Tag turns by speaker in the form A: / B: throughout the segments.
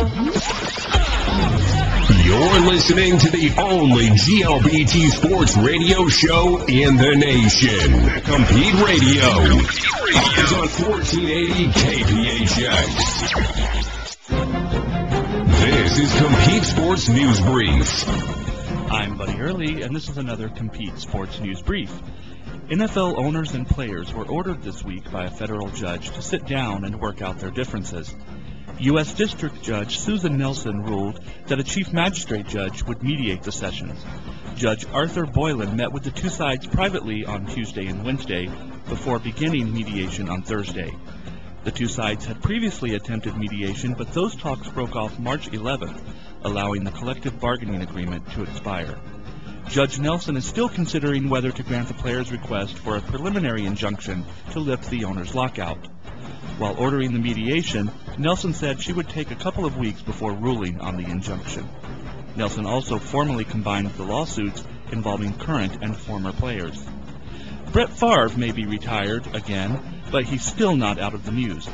A: You're listening to the only GLBT sports radio show in the nation. Compete Radio is on 1480 KPHX. This is Compete Sports News Brief.
B: I'm Buddy Early, and this is another Compete Sports News Brief. NFL owners and players were ordered this week by a federal judge to sit down and work out their differences. U.S. District Judge Susan Nelson ruled that a chief magistrate judge would mediate the sessions. Judge Arthur Boylan met with the two sides privately on Tuesday and Wednesday before beginning mediation on Thursday. The two sides had previously attempted mediation, but those talks broke off March 11th, allowing the collective bargaining agreement to expire. Judge Nelson is still considering whether to grant the players' request for a preliminary injunction to lift the owner's lockout. While ordering the mediation, Nelson said she would take a couple of weeks before ruling on the injunction. Nelson also formally combined the lawsuits involving current and former players. Brett Favre may be retired again, but he's still not out of the news.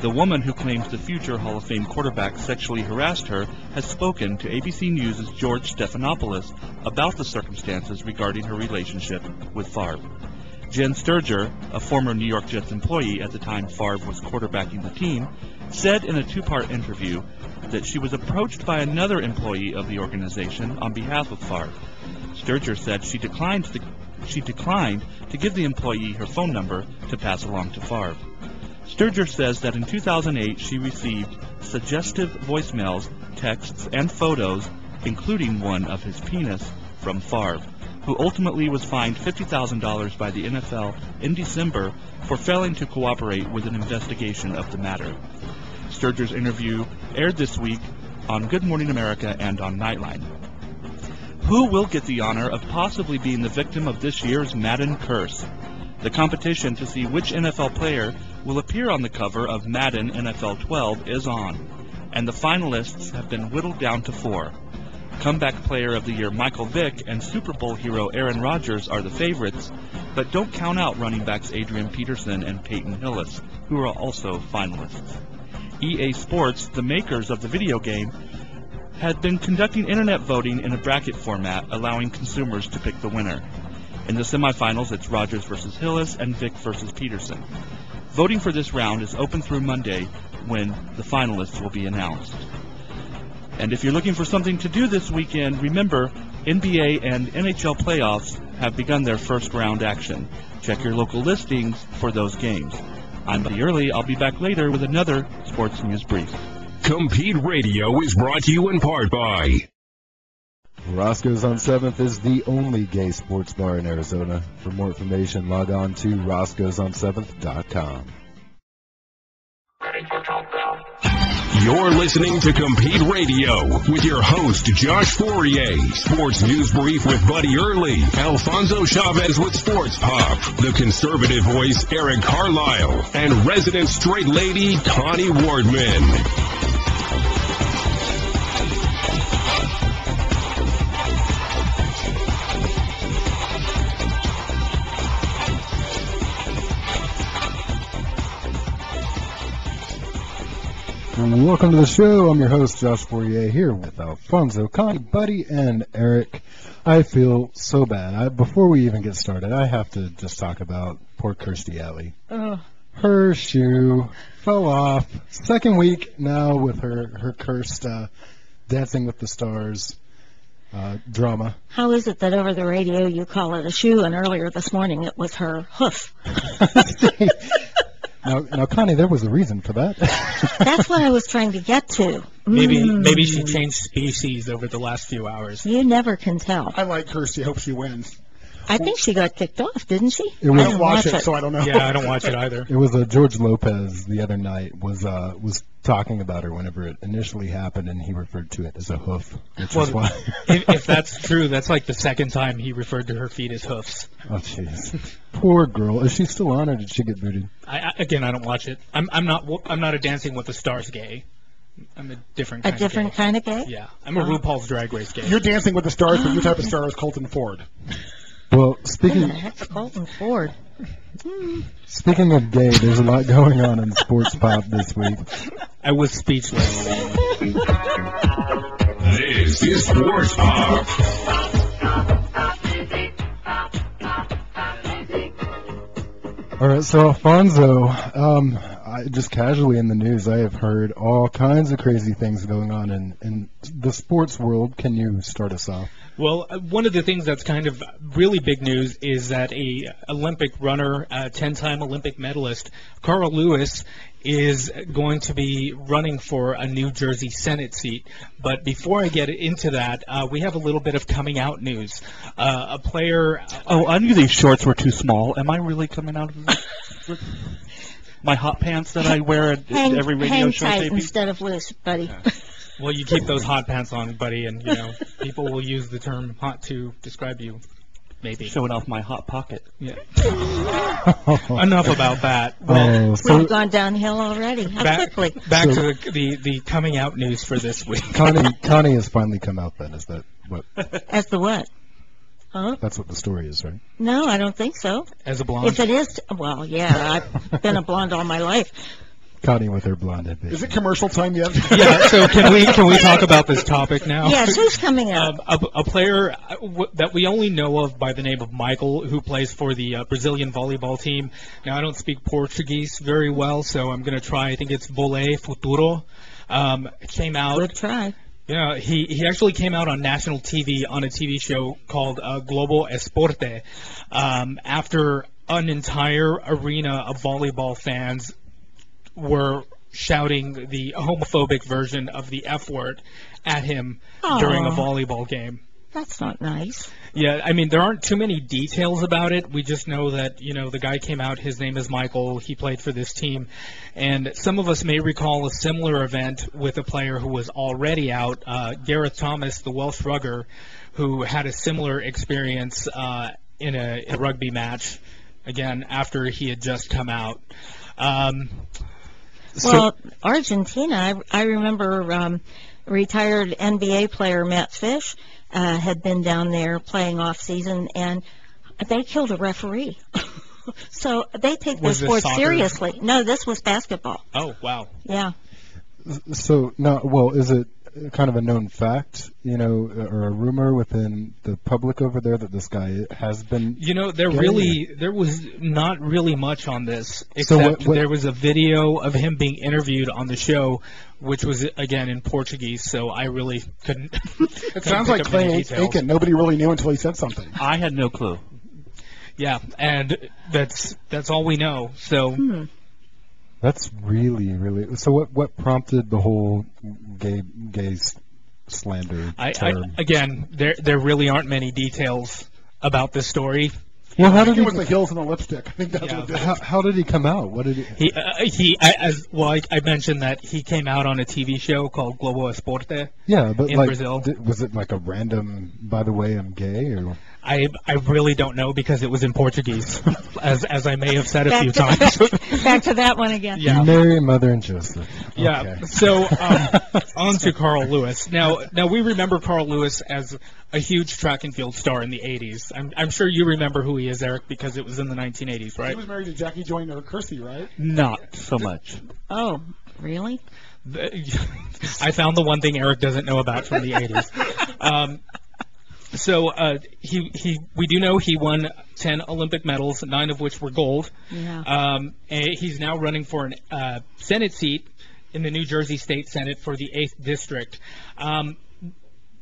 B: The woman who claims the future Hall of Fame quarterback sexually harassed her has spoken to ABC News' George Stephanopoulos about the circumstances regarding her relationship with Favre. Jen Sturger, a former New York Jets employee at the time Favre was quarterbacking the team, said in a two-part interview that she was approached by another employee of the organization on behalf of Favre. Sturger said she declined to give the employee her phone number to pass along to Favre. Sturger says that in 2008 she received suggestive voicemails, texts, and photos, including one of his penis, from Favre, who ultimately was fined $50,000 by the NFL in December for failing to cooperate with an investigation of the matter. Sturger's interview aired this week on Good Morning America and on Nightline. Who will get the honor of possibly being the victim of this year's Madden curse? The competition to see which NFL player will appear on the cover of Madden NFL 12 is on, and the finalists have been whittled down to 4. Comeback Player of the Year Michael Vick and Super Bowl hero Aaron Rodgers are the favorites, but don't count out running backs Adrian Peterson and Peyton Hillis, who are also finalists. EA Sports, the makers of the video game, had been conducting internet voting in a bracket format, allowing consumers to pick the winner. In the semifinals, it's Rodgers versus Hillis and Vick versus Peterson. Voting for this round is open through Monday, when the finalists will be announced. And if you're looking for something to do this weekend, remember, NBA and NHL playoffs have begun their first round action. Check your local listings for those games. I'm Buddy Early. I'll be back later with another Sports News Brief.
A: Compete Radio is brought to you in part by
C: Roscoe's on 7th is the only gay sports bar in Arizona. For more information, log on to roscoeson7th.com.
A: You're listening to Compete Radio with your host, Josh Fourier. Sports News Brief with Buddy Early, Alfonso Chavez with Sports Pop, the conservative voice, Eric Carlisle, and resident straight lady, Connie Wardman.
C: And welcome to the show. I'm your host, Josh Fourier, here with Alfonso, Connie, Buddy, and Eric. I feel so bad. Before we even get started, I have to just talk about poor Kirstie Alley. Her shoe fell off. Second week now with her cursed Dancing with the Stars drama.
D: How is it that over the radio you call it a shoe, and earlier this morning it was her hoof?
C: Now, Connie, there was a reason for that.
D: That's what I was trying to get to.
E: Maybe she changed species over the last few hours.
D: You never can tell.
F: I like Kirstie. Hope she wins.
D: I think she got kicked off, didn't she?
F: I don't watch it, so I don't know.
E: Yeah, I don't watch it either.
C: It was George Lopez the other night was talking about her whenever it initially happened, and he referred to it as a hoof. Which is why.
E: if that's true, that's like the second time he referred to her feet as hoofs.
C: Oh, jeez. Poor girl. Is she still on, or did she get booted?
E: I don't watch it. I'm not a Dancing with the Stars gay. I'm a different kind of gay.
D: A different kind of gay?
E: Yeah. I'm a RuPaul's Drag Race gay.
F: You're Dancing with the Stars, but your type of star is Colton Ford.
C: Well, speaking
D: Who the heck's Colton Ford?
C: Speaking of gay, there's a lot going on in sports pop this week.
E: I was speechless.
A: This is Sports Pop.
C: All right, so Alfonso, just casually in the news, I have heard all kinds of crazy things going on in the sports world. Can you start us off?
E: Well, one of the things that's kind of really big news is that a Olympic runner, 10-time Olympic medalist, Carl Lewis, is going to be running for a New Jersey Senate seat. But before I get into that, we have a little bit of coming out news. A player...
B: Oh, I knew these shorts were too small. Am I really coming out of this? My hot pants that I wear at every radio
D: hang
B: show?
D: tight
B: Taping?
D: instead of loose, buddy.
B: Yeah.
E: Well, you keep those hot pants on, buddy, and, people will use the term hot to describe you, maybe.
B: Showing off my hot pocket.
E: Yeah. Enough about that. Well,
D: We've gone downhill already. How quickly?
E: Back to the coming out news for this week.
C: Connie has finally come out then, is that what?
D: As the what? Huh?
C: That's what the story is, right?
D: No, I don't think so.
E: As a blonde?
D: If it is, well, yeah, I've been a blonde all my life.
C: Connie with her blonde head.
F: Is it commercial time yet?
E: Yeah, so can we talk about this topic now?
D: Yes, who's coming up?
E: A player that we only know of by the name of Michael, who plays for the Brazilian volleyball team. Now, I don't speak Portuguese very well, so I'm going to try. I think it's Vôlei Futuro. Came out.
D: Good try.
E: Yeah, he actually came out on national TV on a TV show called Global Esporte after an entire arena of volleyball fans were shouting the homophobic version of the F word at him during a volleyball game.
D: That's not nice.
E: Yeah, I mean, there aren't too many details about it. We just know that, the guy came out, his name is Michael, he played for this team. And some of us may recall a similar event with a player who was already out, Gareth Thomas, the Welsh rugger, who had a similar experience in a rugby match, again, after he had just come out.
D: Well, Argentina, I remember retired NBA player Matt Fish had been down there playing off season, and they killed a referee. So they take their sport seriously. No, this was basketball.
E: Oh, wow.
D: Yeah.
C: So, now, well, is it kind of a known fact, or a rumor within the public over there that this guy has been?
E: There was not really much on this, except there was a video of him being interviewed on the show, which was, again, in Portuguese, so I really couldn't.
F: It sounds like Clay Aiken. Nobody really knew until he said something.
B: I had no clue.
E: Yeah, and that's all we know, so...
C: That's really, really... So what prompted the whole gay slander term?
E: Again, there really aren't many details about this story.
C: Well, how did
F: it was the heels and the lipstick. I think that's what it is.
C: How did he come out? What did he...
E: I mentioned that he came out on a TV show called Global Esporte.
C: Yeah, but
E: in Brazil.
C: Was it like a random, by the way, I'm gay, or...
E: I really don't know because it was in Portuguese, as I may have said a few times.
D: Back to that one again.
E: Yeah.
C: Mary, Mother, and Joseph.
E: Yeah.
C: Okay.
E: So on to Carl Lewis. Now we remember Carl Lewis as a huge track and field star in the 80s. I'm sure you remember who he is, Eric, because it was in the 1980s, right?
F: He was married to Jackie Joyner Kersey, right?
B: Not so much.
D: Oh, really?
E: I found the one thing Eric doesn't know about from the 80s. So we do know he won 10 Olympic medals, 9 of which were gold.
D: Yeah.
E: He's now running for a Senate seat in the New Jersey State Senate for the 8th District. One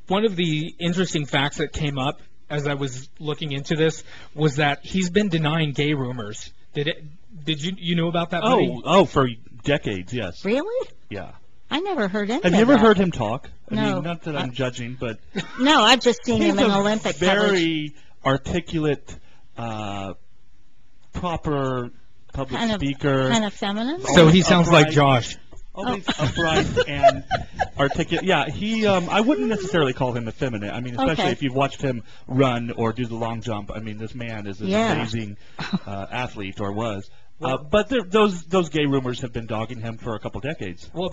E: of the interesting facts that came up as I was looking into this was that he's been denying gay rumors. Did you know about that?
B: Oh, for decades, yes.
D: Really?
B: Yeah.
D: I never heard any of that.
B: Have you ever heard him talk?
D: No.
B: I mean, not that I'm judging, but...
D: No, I've just seen him in Olympic
B: very articulate, proper public speaker.
D: Kind of feminine?
E: So he sounds like Josh.
B: Always upright and articulate. Yeah, I wouldn't necessarily call him effeminate. I mean, especially if you've watched him run or do the long jump. I mean, this man is an amazing athlete, or was. But those gay rumors have been dogging him for a couple decades.
E: Well,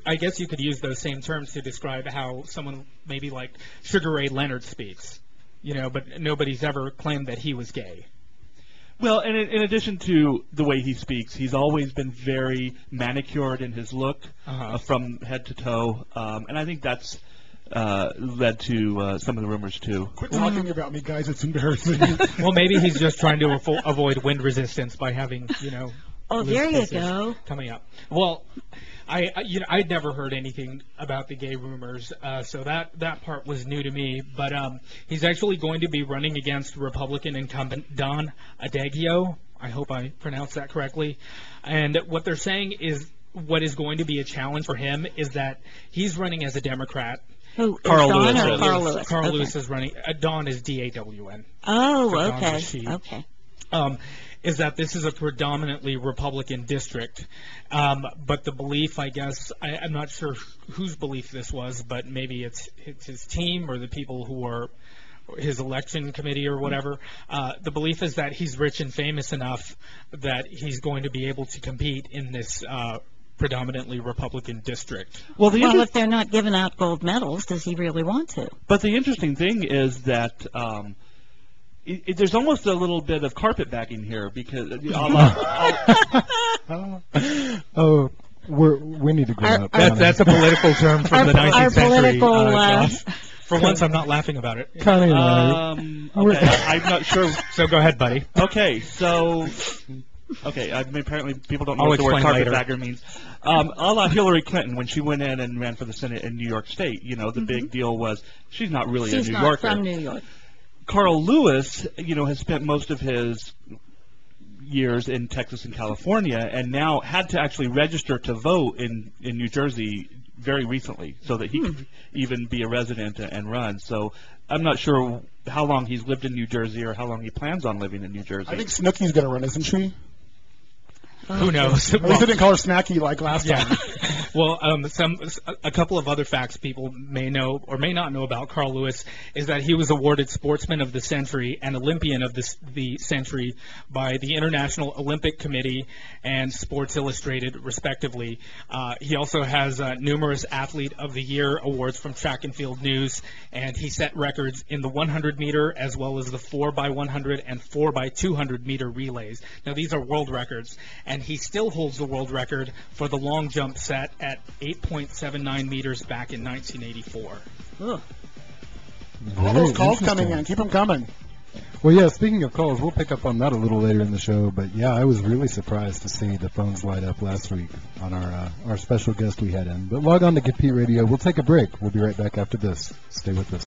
E: I guess you could use those same terms to describe how someone maybe like Sugar Ray Leonard speaks, but nobody's ever claimed that he was gay.
B: Well, and in addition to the way he speaks, he's always been very manicured in his look from head to toe, and I think that's led to some of the rumors too.
F: Quit talking about me, guys. It's embarrassing.
E: Well, maybe he's just trying to avoid wind resistance by having,
D: Oh, there you go.
E: Coming up. Well, I'd never heard anything about the gay rumors, so that part was new to me. But he's actually going to be running against Republican incumbent Don Adagio. I hope I pronounced that correctly. And what they're saying is what is going to be a challenge for him is that he's running as a Democrat.
D: Who,
B: Carl Lewis.
D: Carl Lewis?
E: Carl
D: Okay.
E: Lewis is running. Dawn is D-A-W-N.
D: Oh,
E: Dawn
D: okay.
E: is she.
D: Okay.
E: Is that this is a predominantly Republican district. But the belief, I guess, I'm not sure whose belief this was, but maybe it's his team or the people who are his election committee or whatever. The belief is that he's rich and famous enough that he's going to be able to compete in this predominantly Republican district.
B: Well,
D: if they're not giving out gold medals, does he really want to?
B: But the interesting thing is that there's almost a little bit of carpetbagging here because
C: we need to grow up.
E: That's a political term from the 19th century. Josh. For
C: Connie,
E: once, I'm not laughing about it.
C: Connie and
B: okay, I'm not sure.
E: So go ahead, buddy.
B: Okay, so. Okay, apparently people don't know
E: I'll
B: what the word
E: explain later.
B: carpetbagger means. A la Hillary Clinton, when she went in and ran for the Senate in New York State, the big deal was she's not really a New Yorker.
D: She's not from New York.
B: Carl Lewis, has spent most of his years in Texas and California, and now had to actually register to vote in New Jersey very recently, so that he could even be a resident and run. So I'm not sure how long he's lived in New Jersey or how long he plans on living in New Jersey.
F: I think Snooki's going to run, isn't she?
E: Who knows?
F: At least I didn't call her Snacky like last time.
E: Well, a couple of other facts people may know or may not know about Carl Lewis is that he was awarded Sportsman of the Century and Olympian of the Century by the International Olympic Committee and Sports Illustrated, respectively. He also has numerous Athlete of the Year awards from Track and Field News, and he set records in the 100-meter as well as the 4x100 and 4x200-meter relays. Now, these are world records, and he still holds the world record for the long jump set at 8.79 meters back in 1984.
F: All those calls coming in. Keep them coming.
C: Well, yeah, speaking of calls, we'll pick up on that a little later in the show. But, yeah, I was really surprised to see the phones light up last week on our special guest we had in. But log on to Compete Radio. We'll take a break. We'll be right back after this. Stay with us.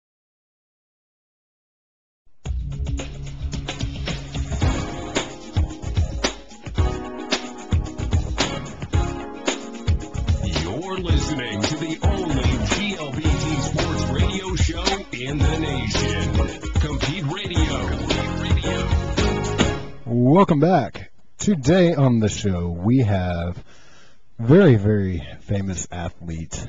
A: You're listening to the only GLBT sports radio show in the nation. Compete Radio.
C: Welcome back. Today on the show, we have very, very famous athlete.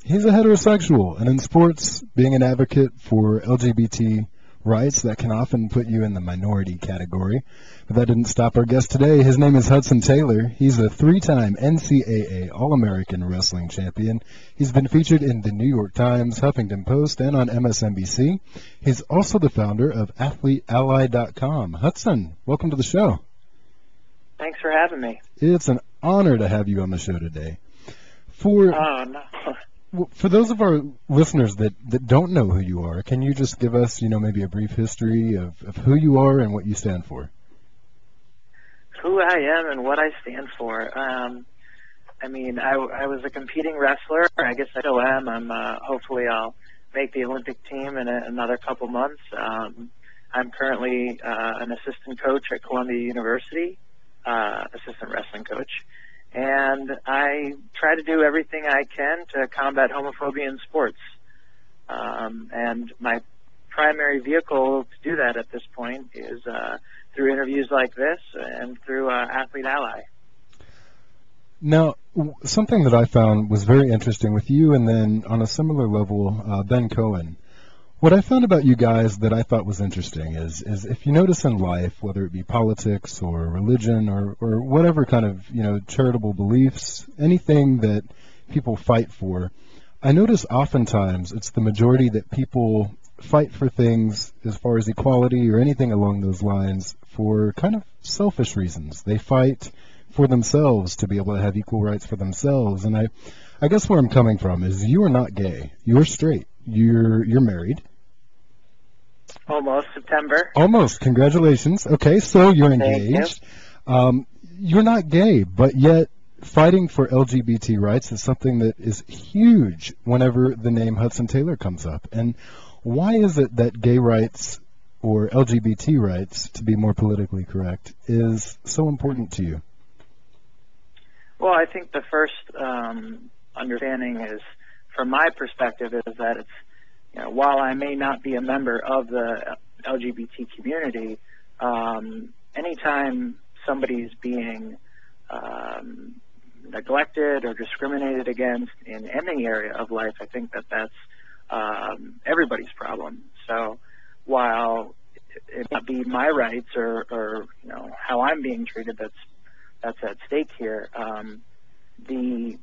C: He's a heterosexual, and in sports, being an advocate for LGBT rights, that can often put you in the minority category. But that didn't stop our guest today. His name is Hudsen Taylor. He's a 3-time NCAA All-American Wrestling Champion. He's been featured in the New York Times, Huffington Post, and on MSNBC. He's also the founder of AthleteAlly.com. Hudsen, welcome to the show.
G: Thanks for having me.
C: It's an honor to have you on the show today. For those of our listeners that don't know who you are, can you just give us, maybe a brief history of who you are and what you stand for?
G: Who I am and what I stand for. I was a competing wrestler. I guess I still am. Hopefully I'll make the Olympic team in another couple months. I'm currently an assistant coach at Columbia University, assistant wrestling coach. And I try to do everything I can to combat homophobia in sports. And my primary vehicle to do that at this point is through interviews like this and through Athlete Ally.
C: Now, something that I found was very interesting with you and then on a similar level, Ben Cohen. What I found about you guys that I thought was interesting is if you notice in life, whether it be politics or religion or whatever kind of, charitable beliefs, anything that people fight for, I notice oftentimes it's the majority that people fight for things as far as equality or anything along those lines for kind of selfish reasons. They fight for themselves to be able to have equal rights for themselves. And I guess where I'm coming from is you are not gay. You're straight. You're married.
G: Almost September.
C: Almost. Congratulations. Okay, so you're engaged. You're not gay, but yet fighting for LGBT rights is something that is huge whenever the name Hudsen Taylor comes up. And why is it that gay rights, or LGBT rights, to be more politically correct, is so important to you?
G: Well, I think the first understanding is, from my perspective, is that it's, while I may not be a member of the LGBT community, anytime somebody's being neglected or discriminated against in any area of life, I think that that's everybody's problem. So while it might be my rights or how I'm being treated that's at stake here, the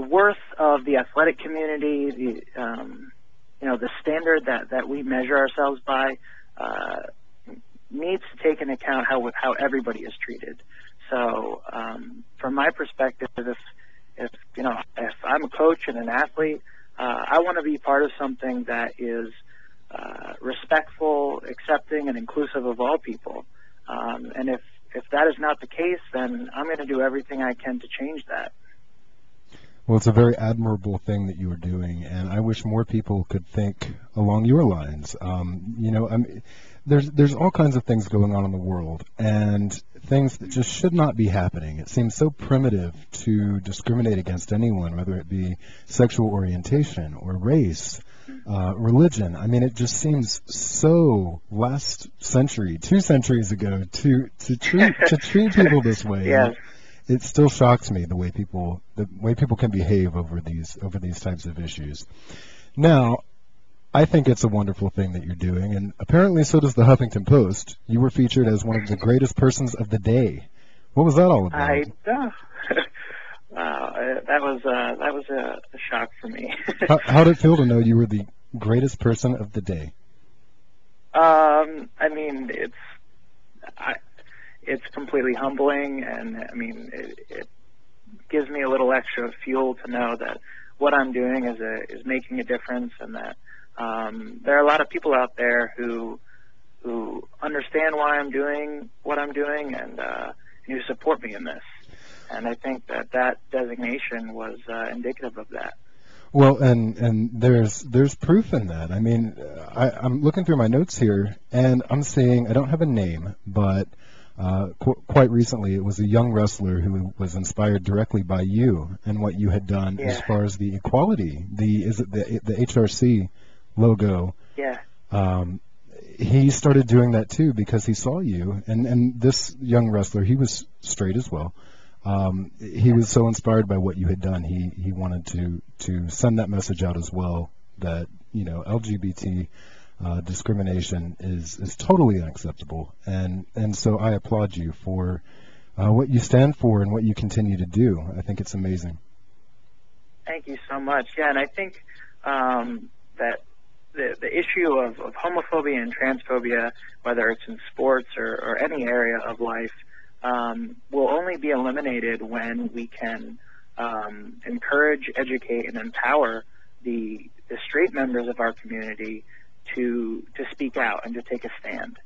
G: worth of the athletic community, the standard that we measure ourselves by, needs to take into account how everybody is treated. So, from my perspective, if I'm a coach and an athlete, I want to be part of something that is respectful, accepting, and inclusive of all people. And if that is not the case, then I'm going to do everything I can to change that.
C: Well, it's a very admirable thing that you are doing, and I wish more people could think along your lines. There's all kinds of things going on in the world, and things that just should not be happening. It seems so primitive to discriminate against anyone, whether it be sexual orientation or race, religion. I mean, it just seems so last century, 2 centuries ago, to treat people this way.
G: Yes.
C: It still shocks me the way people can behave over these types of issues. Now, I think it's a wonderful thing that you're doing, and apparently so does the Huffington Post. You were featured as one of the greatest persons of the day. What was that all about?
G: That was a shock for me.
C: How did it feel to know you were the greatest person of the day?
G: I mean, it's completely humbling, and I mean, it gives me a little extra fuel to know that what I'm doing is making a difference, and that there are a lot of people out there who understand why I'm doing what I'm doing, and who support me in this. And I think that designation was indicative of that.
C: Well, and there's proof in that. I mean, I'm looking through my notes here, and I'm seeing, I don't have a name, but quite recently it was a young wrestler who was inspired directly by you and what you had done as far as the equality, the HRC logo.
G: Yeah.
C: He started doing that too because he saw you, and this young wrestler, he was straight as well. He was so inspired by what you had done, he wanted to send that message out as well, that LGBT discrimination is totally unacceptable, and so I applaud you for what you stand for and what you continue to do. I think it's amazing.
G: Thank you so much. Yeah, and I think that the issue of homophobia and transphobia, whether it's in sports or any area of life, will only be eliminated when we can encourage, educate, and empower the straight members of our community to speak out and to take a stand.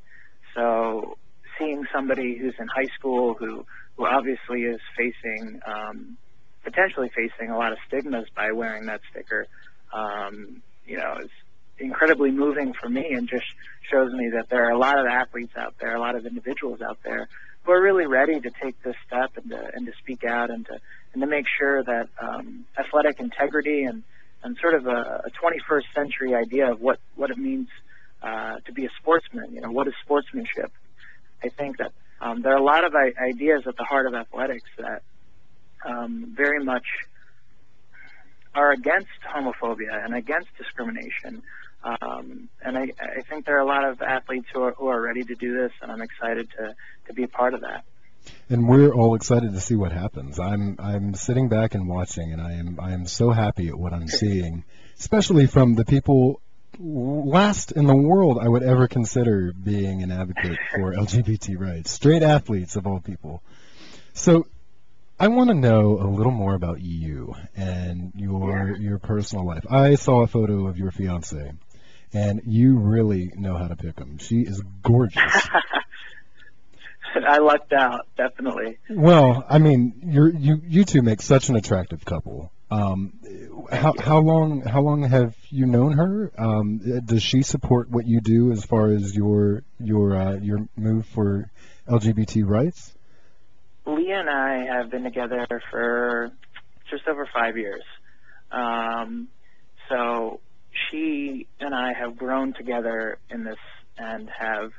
G: So seeing somebody who's in high school who obviously is potentially facing a lot of stigmas by wearing that sticker, is incredibly moving for me, and just shows me that there are a lot of athletes out there, a lot of individuals out there who are really ready to take this step and to speak out and to make sure that athletic integrity and sort of a 21st century idea of what it means to be a sportsman. What is sportsmanship? I think that there are a lot of ideas at the heart of athletics that very much are against homophobia and against discrimination. And I think there are a lot of athletes who are ready to do this, and I'm excited to be a part of that.
C: And we're all excited to see what happens. I'm sitting back and watching, and I am so happy at what I'm seeing, especially from the people last in the world I would ever consider being an advocate for LGBT rights. Straight athletes, of all people. So I want to know a little more about you and your personal life. I saw a photo of your fiancée, and you really know how to pick them. She is gorgeous.
G: I lucked out, definitely.
C: Well, I mean, you two make such an attractive couple. How long have you known her? Does she support what you do as far as your move for LGBT rights?
G: Leah and I have been together for just over 5 years. So she and I have grown together in this and have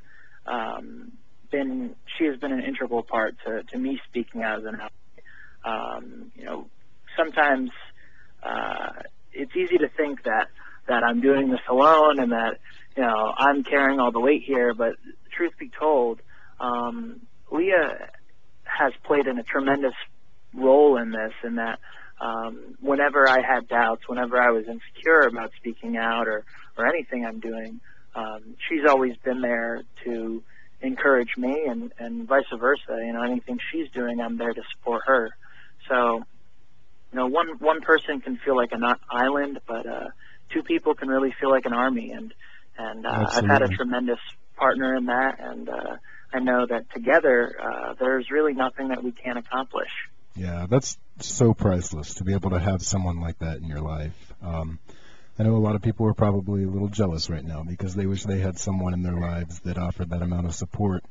G: she has been an integral part to me speaking out as an ally. Sometimes it's easy to think that I'm doing this alone and that I'm carrying all the weight here, but truth be told, Leah has played a tremendous role in this, in that whenever I had doubts, whenever I was insecure about speaking out or anything I'm doing, she's always been there to encourage me, and vice versa. Anything she's doing, I'm there to support her. So, one person can feel like an island, but two people can really feel like an army, and I've had a tremendous partner in that, and I know that together there's really nothing that we can't accomplish.
C: Yeah, that's so priceless to be able to have someone like that in your life. I know a lot of people are probably a little jealous right now because they wish they had someone in their lives that offered that amount of support.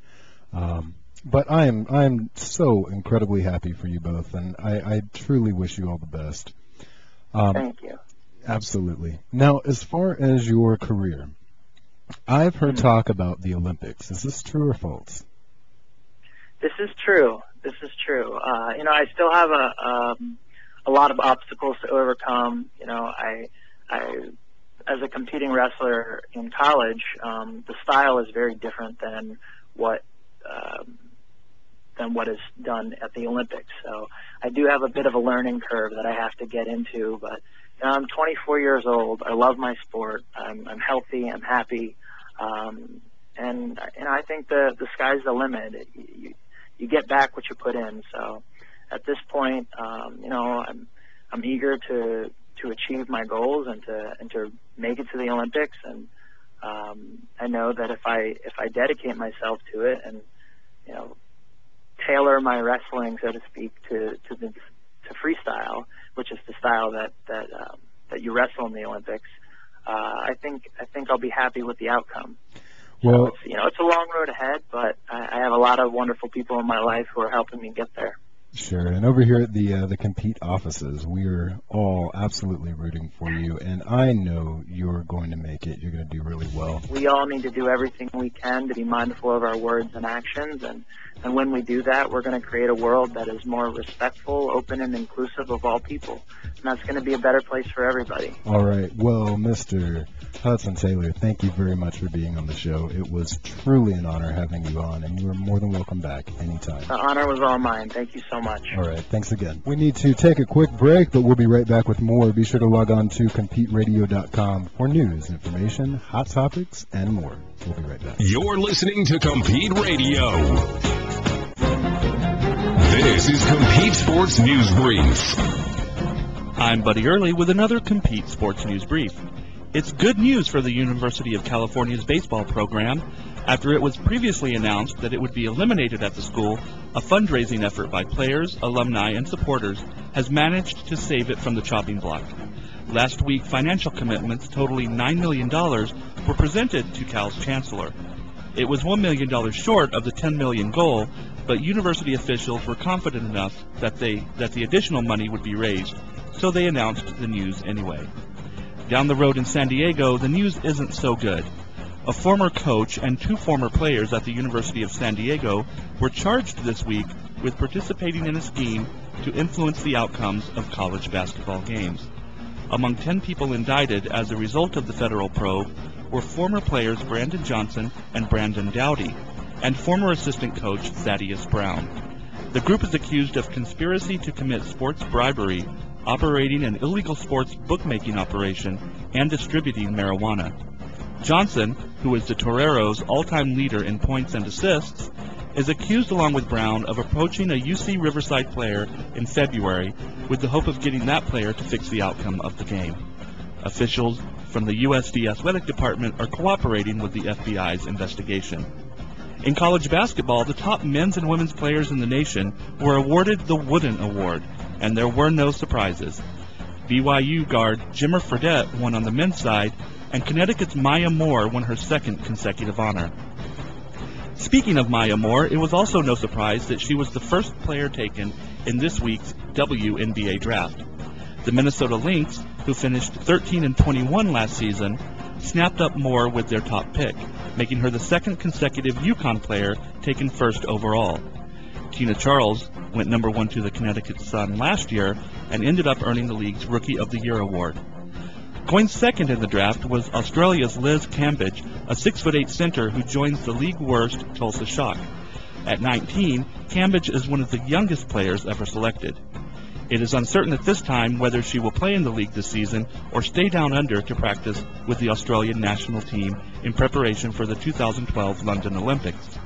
C: But I'm so incredibly happy for you both, and I truly wish you all the best.
G: Thank you.
C: Absolutely. Now, as far as your career, I've heard talk about the Olympics. Is this true or false?
G: This is true. I still have a lot of obstacles to overcome. As a competing wrestler in college, the style is very different than what is done at the Olympics. So I do have a bit of a learning curve that I have to get into, but I'm 24 years old. I love my sport. I'm healthy. I'm happy. And I think the sky's the limit. You get back what you put in. So at this point, I'm eager to achieve my goals and to make it to the Olympics. And I know that if I dedicate myself to it and tailor my wrestling, so to speak, to freestyle, which is the style that you wrestle in the Olympics, I think I'll be happy with the outcome.
C: Well,
G: so it's a long road ahead, but I have a lot of wonderful people in my life who are helping me get there.
C: Sure, and over here at the Compete offices, we are all absolutely rooting for you, and I know you're going to make it. You're going to do really well.
G: We all need to do everything we can to be mindful of our words and actions, and when we do that, we're going to create a world that is more respectful, open, and inclusive of all people, and that's going to be a better place for everybody.
C: All right, well, Mr. Hudsen Taylor, thank you very much for being on the show. It was truly an honor having you on, and you are more than welcome back anytime.
G: The honor was all mine. Thank you so much.
C: All right, thanks again. We need to take a quick break, but we'll be right back with more. Be sure to log on to CompeteRadio.com for news, information, hot topics, and more. We'll be right back.
A: You're listening to Compete Radio. This is Compete Sports News Brief.
B: I'm Buddy Early with another Compete Sports News Brief. It's good news for the University of California's baseball program. After it was previously announced that it would be eliminated at the school, a fundraising effort by players, alumni, and supporters has managed to save it from the chopping block. Last week, financial commitments totaling $9 million were presented to Cal's chancellor. It was $1 million short of the $10 million goal, but university officials were confident enough that the additional money would be raised, so they announced the news anyway. Down the road in San Diego, the news isn't so good. A former coach and two former players at the University of San Diego were charged this week with participating in a scheme to influence the outcomes of college basketball games. Among 10 people indicted as a result of the federal probe were former players Brandon Johnson and Brandon Dowdy, and former assistant coach Thaddeus Brown. The group is accused of conspiracy to commit sports bribery, operating an illegal sports bookmaking operation, and distributing marijuana. Johnson, who is the Toreros' all-time leader in points and assists, is accused along with Brown of approaching a UC Riverside player in February with the hope of getting that player to fix the outcome of the game. Officials from the USD Athletic Department are cooperating with the FBI's investigation. In college basketball, the top men's and women's players in the nation were awarded the Wooden Award, and there were no surprises. BYU guard Jimmer Fredette won on the men's side, and Connecticut's Maya Moore won her second consecutive honor. Speaking of Maya Moore, it was also no surprise that she was the first player taken in this week's WNBA draft. The Minnesota Lynx, who finished 13-21 last season, snapped up Moore with their top pick, making her the second consecutive UConn player taken first overall. Tina Charles went number 1 to the Connecticut Sun last year and ended up earning the league's Rookie of the Year award. Going second in the draft was Australia's Liz Cambridge, a 6'8" center who joins the league-worst Tulsa Shock. At 19, Cambridge is one of the youngest players ever selected. It is uncertain at this time whether she will play in the league this season or stay down under to practice with the Australian national team in preparation for the 2012 London Olympics.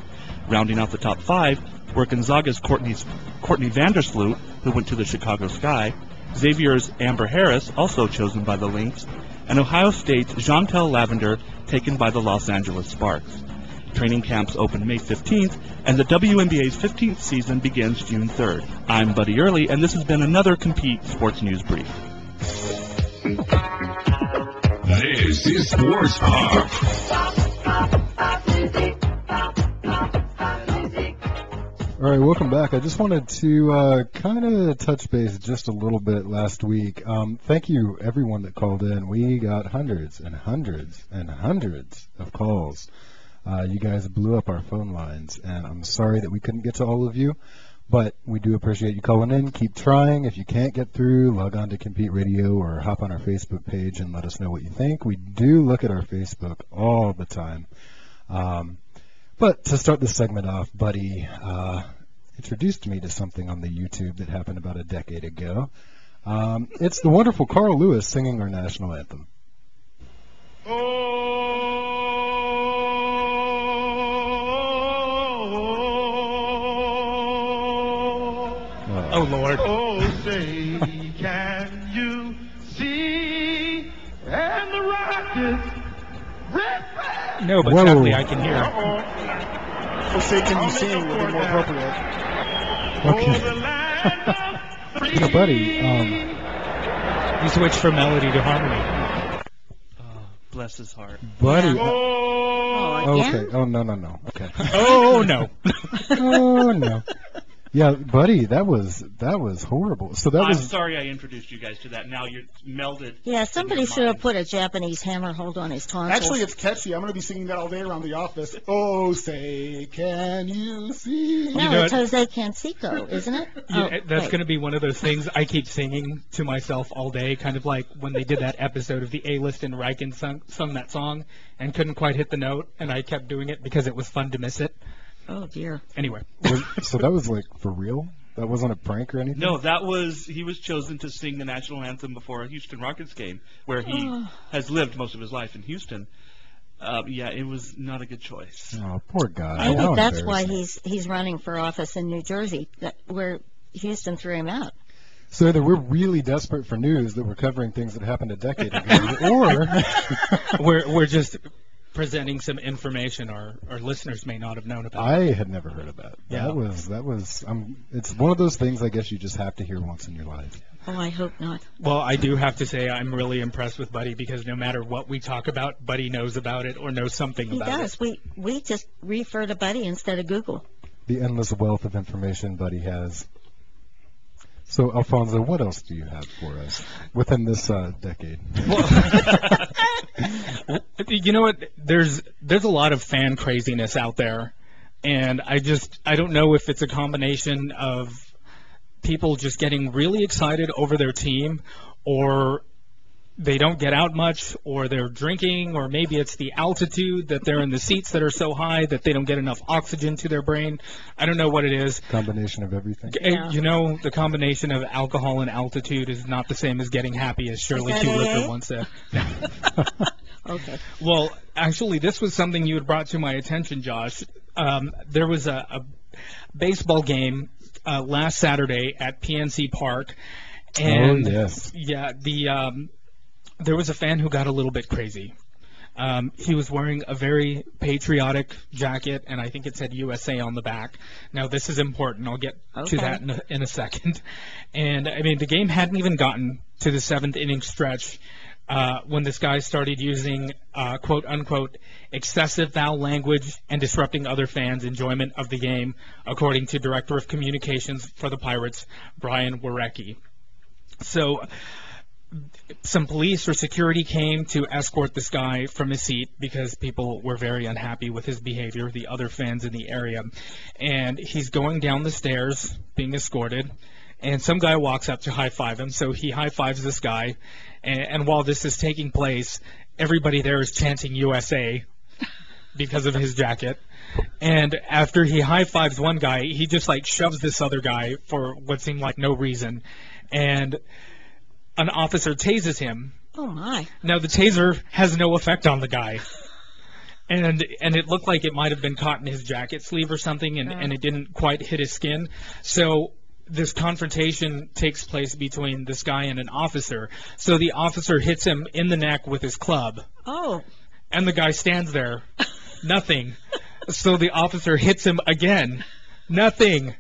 B: Rounding out the top 5 were Gonzaga's Courtney Vandersloot, who went to the Chicago Sky, Xavier's Amber Harris, also chosen by the Lynx, and Ohio State's Jantel Lavender, taken by the Los Angeles Sparks. Training camps open May 15th, and the WNBA's 15th season begins June 3rd. I'm Buddy Early, and this has been another Compete Sports News Brief.
A: This is Sports Pop.
C: All right, welcome back. I just wanted to kind of touch base just a little bit last week. Thank you, everyone that called in. We got hundreds and hundreds and hundreds of calls. You guys blew up our phone lines, and I'm sorry that we couldn't get to all of you, but we do appreciate you calling in. Keep trying. If you can't get through, log on to Compete Radio or hop on our Facebook page and let us know what you think. We do look at our Facebook all the time. But to start this segment off, Buddy introduced me to something on the YouTube that happened about a decade ago. It's the wonderful Carl Lewis singing our national anthem.
E: Oh, Lord.
H: Oh, say, can you see? And the rockets, red flag.
E: No, but
C: Whoa.
E: sadly I can hear.
F: Oh, say, can you sing would be more appropriate.
C: Okay. So, Buddy,
E: You switched from melody to harmony.
B: Oh, bless his heart.
C: Buddy.
D: Oh, again?
C: Okay. Oh, no. Okay.
E: Oh, no.
C: Oh, no. Yeah, Buddy, that was horrible. So that
B: I'm
C: was.
B: sorry I introduced you guys to that. Now you're melded.
D: Yeah, somebody
B: in your
D: should have
B: mind.
D: put a Japanese hammer hold on his tonsils.
F: Actually, it's catchy. I'm going to be singing that all day around the office. Oh, say, can you see?
D: No,
E: You know
D: it's
E: what?
D: Jose Canseco, isn't it?
E: Yeah, that's
D: wait.
E: going to be one of those things I keep singing to myself all day, kind of like when they did that episode of the A-List and Riken sung that song and couldn't quite hit the note, and I kept doing it because it was fun to miss it.
D: Oh, dear.
E: Anyway.
C: So that was like for real? That wasn't a prank or anything?
B: No, he was chosen to sing the national anthem before a Houston Rockets game, where he has lived most of his life in Houston. Yeah, it was not a good choice.
C: Oh, poor guy.
D: I
C: How
D: think that's why
C: embarrassing.
D: he's running for office in New Jersey, where Houston threw him out.
C: So either we're really desperate for news that we're covering things that happened a decade ago, or
E: We're just presenting some information our listeners may not have known about.
C: I had never heard of that.
E: Yeah.
C: That was. It's one of those things I guess you just have to hear once in your life.
D: Oh, I hope not.
E: Well, I do have to say I'm really impressed with Buddy because no matter what we talk about, Buddy knows about it or knows something
D: He
E: about
D: does.
E: it.
D: We just refer to Buddy instead of Google.
C: The endless wealth of information Buddy has. So, Alfonso, what else do you have for us within this decade?
E: You know what? There's a lot of fan craziness out there, and I don't know if it's a combination of people just getting really excited over their team, or they don't get out much, or they're drinking, or maybe it's the altitude that they're in the seats that are so high that they don't get enough oxygen to their brain. I don't know what it is.
C: Combination of everything.
D: Yeah.
E: You know, the combination of alcohol and altitude is not the same as getting happy, as Shirley
D: Is that
E: Q. Licker
D: AA?
E: once said.
D: Okay.
E: Well, actually, this was something you had brought to my attention, Josh. There was a baseball game last Saturday at PNC Park, and yeah, there was a fan who got a little bit crazy. He was wearing a very patriotic jacket, and I think it said USA on the back. Now, this is important. I'll get to that in a second. And, I mean, the game hadn't even gotten to the 7th inning stretch when this guy started using, quote-unquote, excessive foul language and disrupting other fans' enjoyment of the game, according to Director of Communications for the Pirates, Brian Warecki. So some police or security came to escort this guy from his seat because people were very unhappy with his behavior, the other fans in the area. And he's going down the stairs being escorted, and some guy walks up to high-five him. So he high-fives this guy, and while this is taking place, everybody there is chanting USA because of his jacket. And after he high-fives one guy, he just, like, shoves this other guy for what seemed like no reason. And an officer tases him.
D: Oh, my.
E: Now, the taser has no effect on the guy. And it looked like it might have been caught in his jacket sleeve or something, and it didn't quite hit his skin. So this confrontation takes place between this guy and an officer. So the officer hits him in the neck with his club.
D: Oh.
E: And the guy stands there. Nothing. So the officer hits him again. Nothing.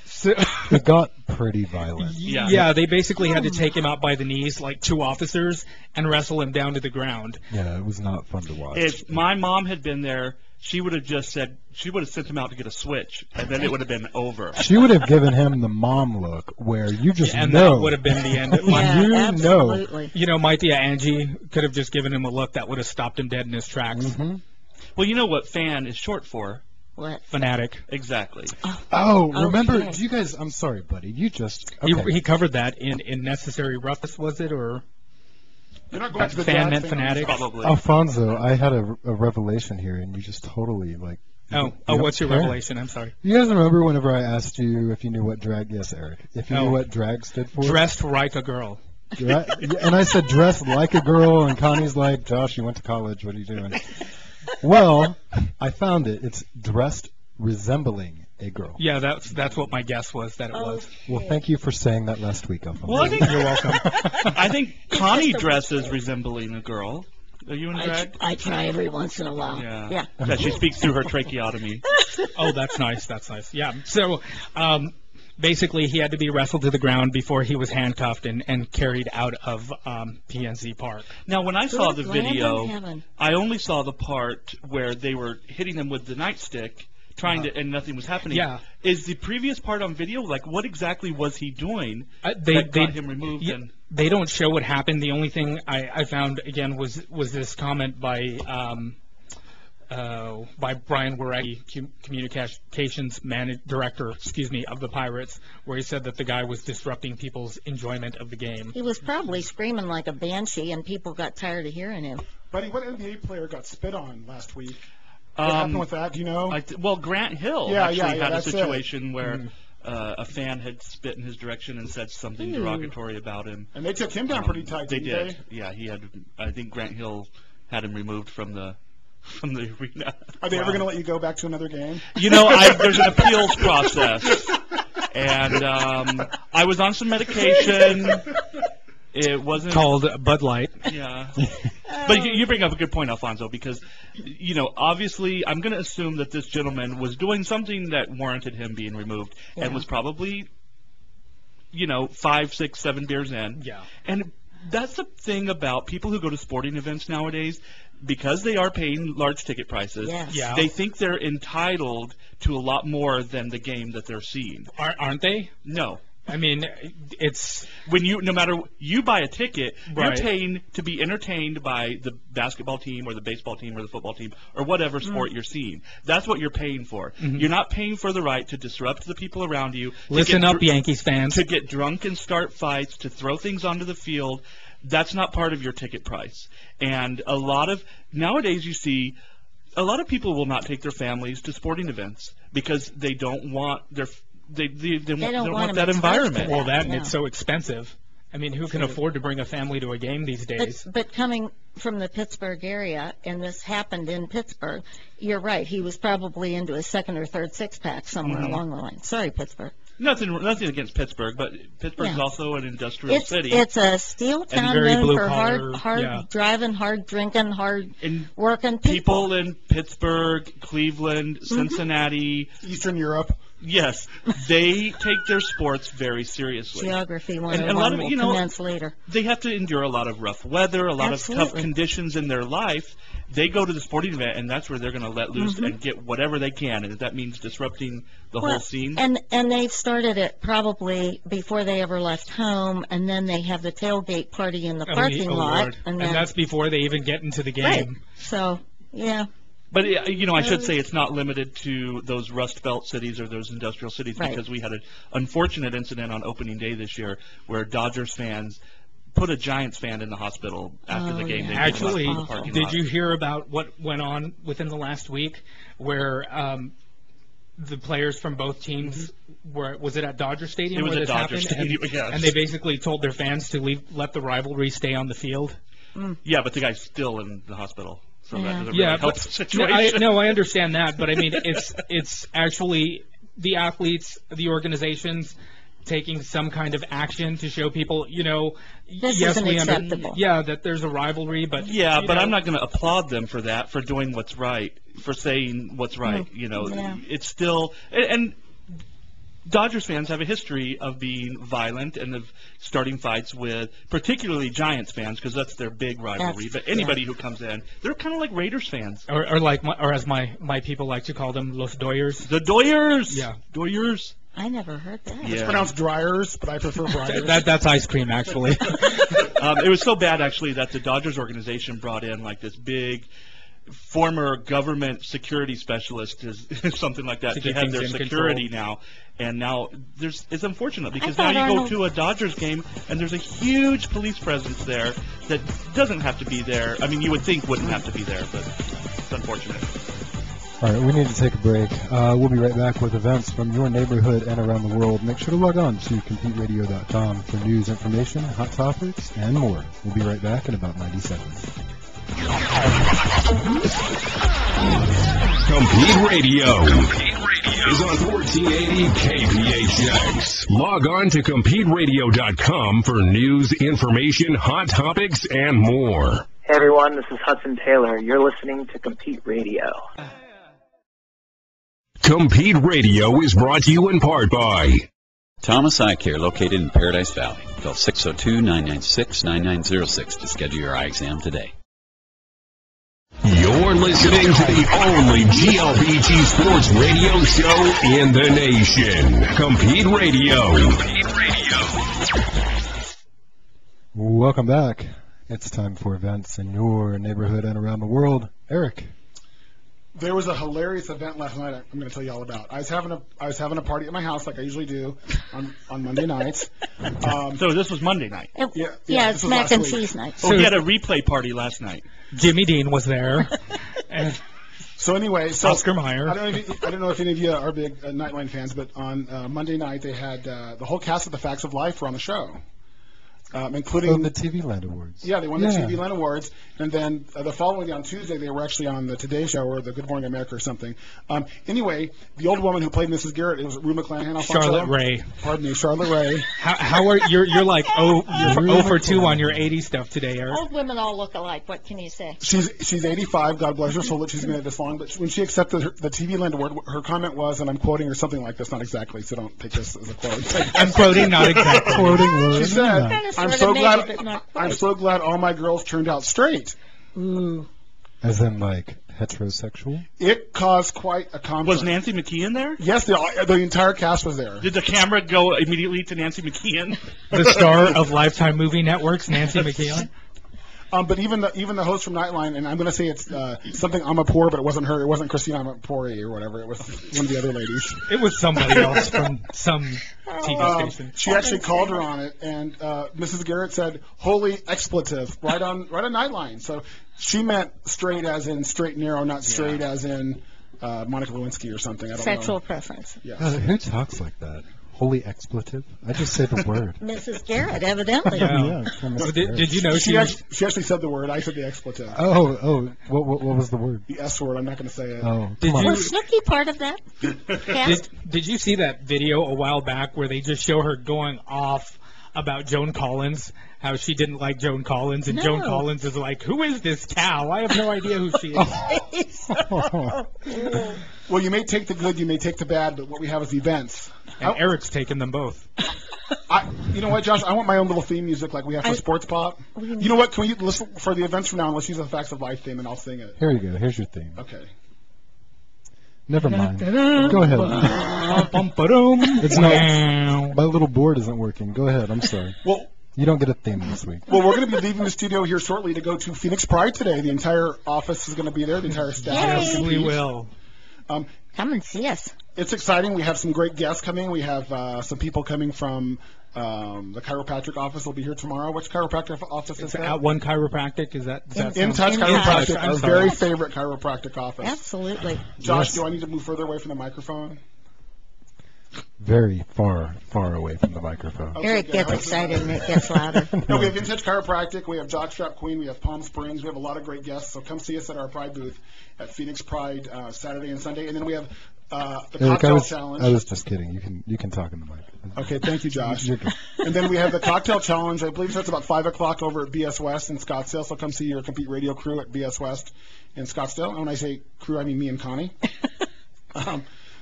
E: So,
C: it got pretty violent.
E: Yeah, they basically had to take him out by the knees, like two officers, and wrestle him down to the ground.
C: Yeah, it was not fun to watch.
B: If my mom had been there, she would have just said, she would have sent him out to get a switch, and then it would have been over.
C: She would have given him the mom look, where you just
E: and
C: know.
E: that would have been the end of
D: absolutely.
E: You know, my tia Angie could have just given him a look that would have stopped him dead in his tracks.
C: Mm-hmm.
B: Well, you know what fan is short for?
D: What?
E: Fanatic.
B: Exactly.
C: Oh, remember, do you guys, I'm sorry, buddy, you just, okay.
E: He covered that in Necessary Roughness, was it, or
F: You're not going to the
E: fan meant
F: thing.
E: fanatic?
B: Probably.
C: Alfonso, I had a revelation here, and you just totally, like...
E: What's your revelation? I'm sorry.
C: You guys remember whenever I asked you if you knew what drag... Yes, Eric. If you knew what drag stood for?
E: Dressed like a girl.
C: And I said dressed like a girl, and Connie's like, Josh, you went to college. What are you doing? Well, I found it. It's dressed resembling a girl.
E: Yeah, that's what my guess was, that it was.
C: Well, thank you for saying that last week, Alfonso.
B: Well, I think
E: You're welcome.
B: I think Connie dresses resembling a girl. Are you in drag?
D: I try every once in a while.
B: Yeah. That she speaks through her tracheotomy.
E: Oh, that's nice. That's nice. Yeah. So, basically, he had to be wrestled to the ground before he was handcuffed and carried out of PNC Park.
B: Now, when I saw the
D: Good land in
B: video,
D: heaven.
B: I only saw the part where they were hitting him with the nightstick, trying to, and nothing was happening.
E: Yeah.
B: Is the previous part on video, like, what exactly was he doing
E: They
B: that got him removed?
E: Yeah,
B: and
E: they don't show what happened. The only thing I found, again, was this comment by Brian Warecki, communications director, of the Pirates, where he said that the guy was disrupting people's enjoyment of the game.
D: He was probably screaming like a banshee, and people got tired of hearing him.
F: Buddy, what NBA player got spit on last week? What happened with that? Do you know?
B: Well, Grant Hill
F: Yeah,
B: actually had a
F: that's
B: situation where a fan had spit in his direction and said something derogatory about him.
F: And they took him down pretty tight.
B: They
F: didn't
B: did. Yeah, he had. I think Grant Hill had him removed from the arena.
F: Are they ever going to let you go back to another game?
B: You know, there's an appeals process, and I was on some medication. It wasn't
E: called Bud Light.
B: Yeah. But you bring up a good point, Alfonso, because, you know, obviously I'm going to assume that this gentleman was doing something that warranted him being removed and was probably, 5, 6, 7 beers in.
E: Yeah.
B: And that's the thing about people who go to sporting events nowadays, because they are paying large ticket prices, they think they're entitled to a lot more than the game that they're seeing.
E: Aren't they?
B: No.
E: I mean, it's
B: when no matter you buy a ticket,
E: right.
B: You're paying to be entertained by the basketball team or the baseball team or the football team or whatever sport you're seeing. That's what you're paying for. You're not paying for the right to disrupt the people around you.
E: Listen up, Yankees fans.
B: To get drunk and start fights, to throw things onto the field. That's not part of your ticket price. And nowadays you see a lot of people will not take their families to sporting events because they don't want their They don't want that environment.
E: Well, and it's so expensive. I mean, who can afford to bring a family to a game these days?
D: But coming from the Pittsburgh area, and this happened in Pittsburgh, you're right. He was probably into his second or third six-pack somewhere along the line. Sorry, Pittsburgh.
B: Nothing against Pittsburgh, but Pittsburgh's also an industrial city.
D: It's a steel town
E: very
D: known for
E: blue-collar,
D: hard driving, hard drinking, hard working people.
B: People in Pittsburgh, Cleveland, Cincinnati,
F: Eastern Europe.
B: Yes, they take their sports very seriously.
D: Geography 101
B: and a lot of,
D: will commence later.
B: They have to endure a lot of rough weather, a lot of tough conditions in their life. They go to the sporting event, and that's where they're going to let loose and get whatever they can, and if that means disrupting the whole scene.
D: And they've started it probably before they ever left home, and then they have the tailgate party in the parking lot.
E: Lord. And that's before they even get into the game.
D: Right. So, yeah.
B: But, I should say it's not limited to those Rust Belt cities or those industrial cities, because we had an unfortunate incident on opening day this year where Dodgers fans put a Giants fan in the hospital after the game.
D: Yeah.
E: Actually, did
B: lot.
E: you hear about what went on within the last week where the players from both teams was it at Dodger Stadium?
B: It was
E: where
B: at
E: this
B: Dodger
E: happened?
B: Stadium, yes.
E: And they basically told their fans to let the rivalry stay on the field.
B: Yeah, but the guy's still in the hospital. So that doesn't really
E: Yeah,
B: help
E: but
B: the situation.
E: I understand that, but I mean, it's actually the athletes, the organizations taking some kind of action to show people,
D: This
E: yes,
D: isn't
E: we
D: acceptable.
E: that there's a rivalry, but
B: but I'm not going to applaud them for that, for doing what's right, for saying what's right. It's still and Dodgers fans have a history of being violent and of starting fights with particularly Giants fans, because that's their big rivalry. But anybody who comes in, they're kind of like Raiders fans.
E: or as my people like to call them, Los Doyers.
B: The Doyers!
E: Yeah.
B: Doyers.
D: I never heard that.
F: It's pronounced dryers, but I prefer Briars.
E: That's ice cream, actually.
B: It was so bad, actually, that the Dodgers organization brought in like this big former government security specialist, is something like that, to have their security now. And now it's unfortunate, because now you go to a Dodgers game and there's a huge police presence there that doesn't have to be there. I mean, you would think wouldn't have to be there, but it's unfortunate.
C: All right, we need to take a break. We'll be right back with events from your neighborhood and around the world. Make sure to log on to CompeteRadio.com for news, information, hot topics, and more. We'll be right back in about 90 seconds.
A: Compete Radio is on 1480 KPHX. Log on to CompeteRadio.com for news, information, hot topics, and more.
G: Hey everyone, this is Hudsen Taylor. You're listening to Compete Radio.
A: Compete Radio is brought to you in part by
I: Thomas Eye Care, located in Paradise Valley. Call 602-996-9906 to schedule your eye exam today.
A: You're listening to the only GLBT sports radio show in the nation. Compete Radio.
C: Welcome back. It's time for events in your neighborhood and around the world. Eric.
F: There was a hilarious event last night I'm going to tell you all about. I was having a party at my house like I usually do on Monday nights.
B: So this was Monday night.
D: It's mac and cheese night.
B: So we had a replay party last night.
E: Jimmy Dean was there.
F: So anyway,
E: Oscar Mayer.
F: I don't know if any of you are big Nightline fans, but on Monday night they had the whole cast of The Facts of Life were on the show. Including
C: the TV Land Awards.
F: Yeah, they won the TV Land Awards, and then the following day on Tuesday they were actually on the Today Show or the Good Morning America or something. Anyway, the old woman who played Mrs. Garrett, it was Rue McClanahan.
E: Charlotte Ray.
F: Pardon me, Charlotte Ray.
E: How are you're like you're for 2 on your 80 stuff today, Eric?
D: Old women all look alike. What can you say?
F: She's 85. God bless her soul that she's made it this long. But when she accepted the TV Land Award, her comment was, and I'm quoting or something like this, not exactly, so don't take this as a quote.
E: I'm quoting, not exactly.
F: She said, I'm so glad all my girls turned out straight.
D: Ooh.
C: As in, like, heterosexual?
F: It caused quite a conflict.
B: Was Nancy McKeon there?
F: Yes, the entire cast was there.
B: Did the camera go immediately to Nancy McKeon?
E: The star of Lifetime Movie Networks, Nancy McKeon?
F: But even the host from Nightline, and I'm going to say it's something Amirpour, but it wasn't her. It wasn't Christina Amirpour or whatever. It was one of the other ladies.
E: It was somebody else from some TV station.
F: She actually called her on it, and Mrs. Garrett said, "Holy expletive!" right on Nightline. So she meant straight as in straight and narrow, not straight as in Monica Lewinsky or something. I don't know.
D: Sexual preference.
F: Yes.
C: Who talks like that? Holy expletive? I just say the word.
D: Mrs. Garrett, evidently.
C: Yeah.
E: Did you know
F: She actually said the word. I said the expletive.
C: What was the word?
F: The S word. I'm not going to say it.
C: Oh,
E: Did
C: come on.
E: you-
D: Was Snooki part of that cast?
E: Did you see that video a while back where they just show her going off about Joan Collins, how she didn't like Joan Collins, and
D: No.
E: Joan Collins is like, who is this cow? I have no idea who she is.
F: Well, you may take the good, you may take the bad, but what we have is events.
E: And Eric's taken them both.
F: You know what, Josh? I want my own little theme music like we have for Sports Pop. You know what? Can we listen for the events from now on? Let's use the Facts of Life theme, and I'll sing it.
C: Here you go. Here's your theme.
F: Okay.
C: Never mind. Go ahead. It's not. My little board isn't working. Go ahead. I'm sorry.
F: Well,
C: you don't get a theme this week.
F: Well, we're going to be leaving the studio here shortly to go to Phoenix Pride today. The entire office is going to be there. The entire staff.
E: Yes, we will.
D: Come and see us.
F: It's exciting. We have some great guests coming. We have some people coming from the chiropractic office. Will be here tomorrow. Which chiropractic office is that?
E: At One Chiropractic, is that
F: In Touch
D: In
F: Chiropractic,
D: Touch.
F: our very favorite chiropractic office.
D: Absolutely.
F: Josh,
C: Yes.
F: do I need to move further away from the microphone?
C: Very far away from the microphone.
F: Okay,
D: Eric
F: good.
D: gets excited and it gets louder.
F: No, we have In Touch Chiropractic, we have Jockstrap Queen, we have Palm Springs, we have a lot of great guests, so come see us at our Pride booth at Phoenix Pride Saturday and Sunday, and then we have the
C: Eric,
F: Cocktail Challenge.
C: I was just kidding. You can talk in the mic.
F: Okay, thank you, Josh.
C: You're good.
F: And then we have the Cocktail Challenge. I believe it starts about 5 o'clock over at BS West in Scottsdale, so come see your Compete Radio crew at BS West in Scottsdale. And when I say crew, I mean me and Connie.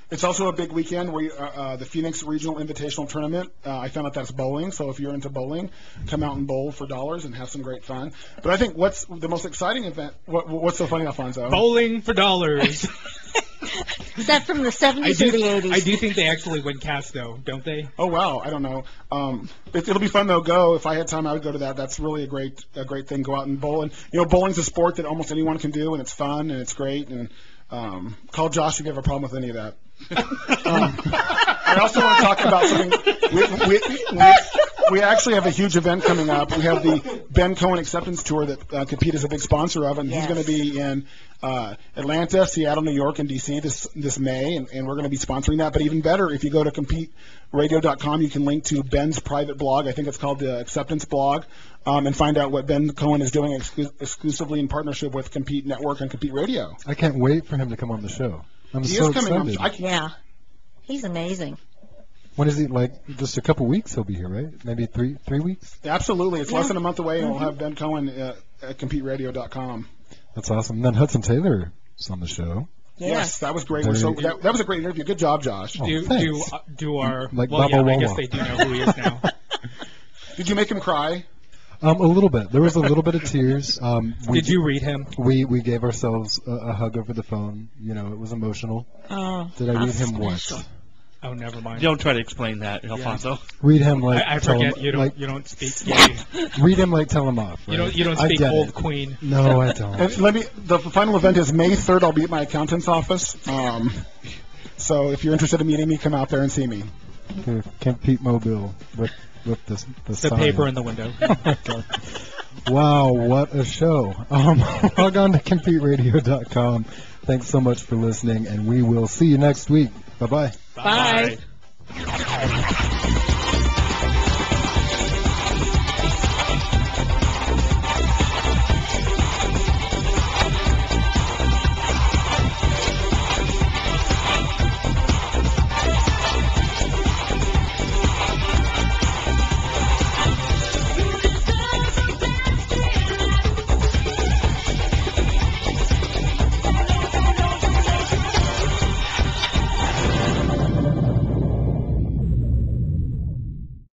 F: It's also a big weekend where the Phoenix Regional Invitational Tournament. I found out that's bowling, so if you're into bowling, come out and bowl for dollars and have some great fun. But I think what's the most exciting event? What's so funny, Alfonso?
E: Bowling for dollars.
D: Is that from the 70s or the 80s?
E: I do think they actually win cash, though, don't they?
F: Oh wow, I don't know. It'll be fun though. Go if I had time, I would go to that. That's really a great thing. Go out and bowl, and bowling's a sport that almost anyone can do, and it's fun and it's great. And call Josh if you have a problem with any of that. I also want to talk about something. We actually have a huge event coming up. We have the Ben Cohen Acceptance Tour that Compete is a big sponsor of, and he's going to be in Atlanta, Seattle, New York, and D.C. this May, and we're going to be sponsoring that. But even better, if you go to CompeteRadio.com, you can link to Ben's private blog. I think it's called the Acceptance Blog, and find out what Ben Cohen is doing exclusively in partnership with Compete Network and Compete Radio.
C: I can't wait for him to come on the show. I'm
F: He
C: so
F: is coming.
C: excited.
D: Yeah. He's amazing.
C: When is he? Like just a couple weeks he'll be here, right? Maybe three weeks.
F: Absolutely. It's less than a month away, and we'll have Ben Cohen at CompeteRadio.com.
C: That's awesome. Then Hudsen Taylor is on the show.
F: Yes, that was great. That was a great interview. Good job, Josh.
C: Oh,
E: Do our
C: like
E: well,
C: Baba
E: yeah, I guess
C: Wawa.
E: they do know who he is now.
F: Did you make him cry?
C: A little bit. There was a little bit of tears.
E: Did you read him?
C: We gave ourselves a hug over the phone. It was emotional.
D: Oh,
C: Did I
D: how
C: read him
D: special.
C: what?
E: Oh, never mind.
B: Don't try to explain that, Alfonso.
C: Read him like
E: I
C: tell
E: forget
C: him,
E: you don't
C: like,
E: you don't speak gay.
C: read him like tell him off. Right?
E: You don't
C: I
E: speak
C: get
E: old
C: it.
E: queen.
C: No, I don't.
F: And the final event is May 3rd. I'll be at my accountant's office. So if you're interested in meeting me, come out there and see me.
C: Here, Compete Mobile with the
E: The
C: sign.
E: paper in the window.
C: Wow, what a show. Log on to CompeteRadio.com. Thanks so much for listening, and we will see you next week. Bye-bye.
D: Bye.
B: Bye.